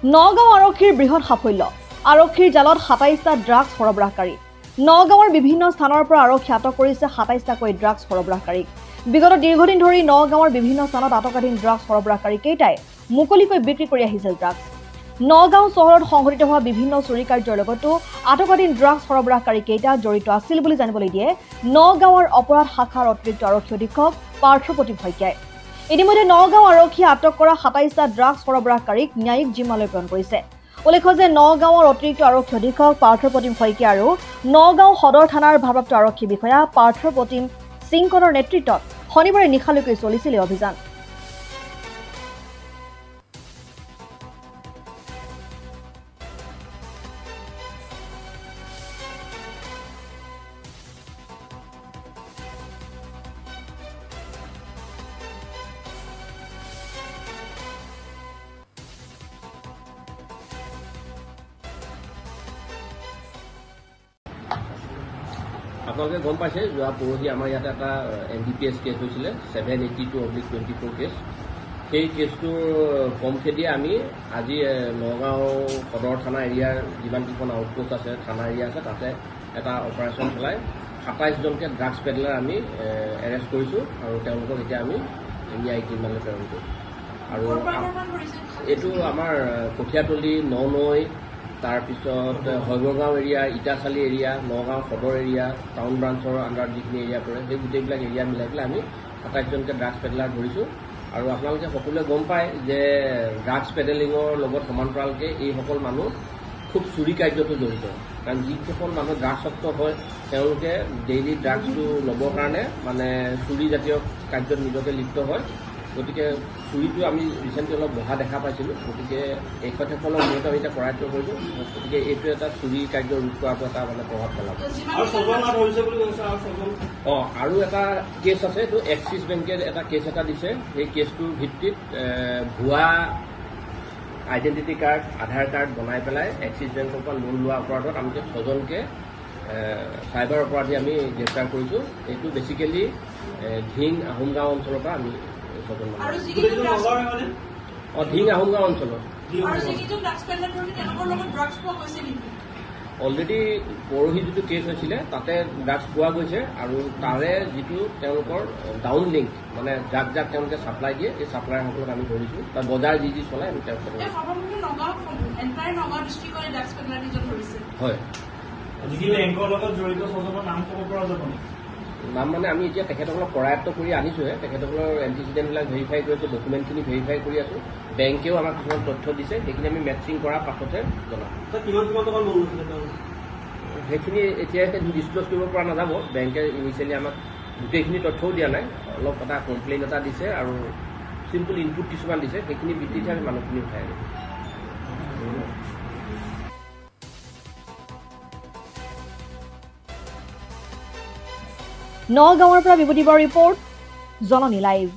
নগাঁও আৰক্ষীৰ বৃহৎ সাফল্য আৰক্ষীৰ জালত ২৭টা ড্ৰাগছ সৰবৰাহকাৰী নগাঁৱৰ বিভিন্ন স্থানৰ পৰা আৰক্ষী আটক কৰিছে ২৭টাকৈ ড্ৰাগছ সৰবৰাহকাৰীক বিগত দীৰ্ঘদিন ধৰি নগাঁৱৰ বিভিন্ন স্থানত আটকাধীন ড্ৰাগছ সৰবৰাহকাৰী কেইটাই মুকলিকৈ বিক্ৰী কৰি আহিছিল ড্ৰাগছ নগাঁও চহৰত সংঘটিত হোৱা বিভিন্ন চুৰি কাৰ্যৰ লগতো আটকাধীন ড্ৰাগছ সৰবৰাহকাৰী কেইটা জড়িত আছিল বুলি জানিবলৈ দিয়ে নগাঁৱৰ অপৰাধ শাখাৰ অতিৰিক্ত আৰক্ষী অধীক্ষক পাৰ্থপ্ৰতিম শইকীয়াই ইতিমধ্যে নগাঁও আৰক্ষীয়ে আটক কৰা ২৭টা ড্ৰাগছ সৰবৰাহকাৰীক ন্যায়িক জিম্মালৈ প্ৰেৰণ কৰিছে উল্লেখ্য যে নগাঁৱৰ অতিৰিক্ত আৰক্ষী অধীক্ষক পাৰ্থপ্ৰতিম শইকীয়া আৰু নগাঁও সদৰ থানাৰ ভাৰপ্ৰাপ্ত আৰক্ষী বিষয়া পাৰ্থপ্ৰতিম সিংকৰৰ নেতৃত্বত শনিবাৰে নিশালৈকে চলিছিল এই অভিযান আপোনালোকে গম পাইছে যোৱা পৰহি আমাৰ ইয়াতে এটা NDPS কেছ হৈছিলে 782/24 কেছ সেই কেছটোৰ কমখেদিয়ে আমি আজি নগাঁও সদৰ থানা এৰিয়াৰ যিমানকেইখন আউটপোষ্ট আছে থানা এৰিয়া আছে তাতে এটা অপাৰেশ্যন চলাই ২৭জনকে ড্ৰাগছ পেডলাৰ আমি এৰেষ্ট কৰিছোঁ আৰু তেওঁলোকক এতিয়া আমি ন্যায়িক জিম্মালৈ প্ৰেৰণ কৰিছোঁ আৰু এইটো আমাৰ কঠীয়াতলী ননৈ তাৰপিছত হৈবৰগাঁও এৰিয়া ইটাচালি এৰিয়া নগাঁও সদৰ এৰিয়া টাউন ব্ৰাঞ্চৰ আণ্ডাৰত যিখিনি এৰিয়া পৰে সেই গোটেইবিলাক এৰিয়া মিলাই পেলাই আমি ২৭জনকে ড্ৰাগছ পেডলাৰ ধৰিছোঁ আৰু আপোনালোকে সকলোৱে গম পায় যে ড্ৰাগছ পেডেলিঙৰ লগত সমান্তৰালকৈ এইসকল মানুহ খুব চুৰি কাৰ্যতো জড়িত কাৰণ যিসকল মানুহ ড্ৰাগছক্ত হয় তেওঁলোকে ডেইলি ড্ৰাগছটো ল'বৰ কাৰণে মানে চুৰিজাতীয় কাৰ্যত নিজকে লিপ্ত হয় গতিকে চুৰিটো আমি ৰিচেণ্টলি অলপ বহা দেখা পাইছিলোঁ গতিকে এইসকলৰ মূলত আমি এতিয়া কৰায়ত্ব কৰিছোঁ গতিকে এইটো এটা চুৰি কাৰ্য ৰোধ কৰাৰ এটা মানে প্ৰভাৱ পেলাব আৰু এটা কেছ আছে এইটো এক্সিছ বেংকে এটা কেছ এটা দিছে সেই কেছটোৰ ভিত্তিত ভুৱা আইডেণ্টিটি কাৰ্ড আধাৰ কাৰ্ড বনাই পেলাই এক্সিছ বেংকৰ পৰা লোন লোৱা অপৰাধত আমি ৬জনকে চাইবাৰ অপৰাধী আমি গ্ৰেপ্তাৰ কৰিছোঁ এইটো বেচিকেলি ধিং আহোমগাঁও অঞ্চলৰ পৰা আমি ধিং আহোমগাঁও অঞ্চলত অলৰেডি পৰহি যিটো কেছ হৈছিলে তাতে ড্ৰাগছ পোৱা গৈছে আৰু তাৰে যিটো তেওঁলোকৰ ডাউন লিংক মানে যাক যাক তেওঁলোকে ছাপ্লাই দিয়ে এই ছাপ্লায়াৰসকলক আমি ধৰিছোঁ তাৰ বজাৰ যি চলাই আমি তেওঁলোকক হয় নাম মানে আমি এতিয়া তেখেতসকলক কৰায়ত্ব কৰি আনিছোঁহে তেখেতসকলৰ এণ্টিচিডেণ্টবিলাক ভেৰিফাই কৰি আছোঁ ডকুমেণ্টখিনি ভেৰিফাই কৰি আছোঁ বেংকেও আমাক কিছুমান তথ্য দিছে সেইখিনি আমি মেটচিং কৰাৰ পাছতহে জনাম সেইখিনি এতিয়া ডিছক্ল'জ কৰিব পৰা নাযাব বেংকে ইনিচিয়েলি আমাক গোটেইখিনি তথ্যও দিয়া নাই অলপ এটা কমপ্লেইন এটা দিছে আৰু চিম্পল ইনপুট কিছুমান দিছে সেইখিনি ভিত্তিতহে আমি মানুহখিনি উঠাই আনিম নগাঁৱৰ পৰা বিভূতি বৰা ৰিপৰ্ট জননী লাইভ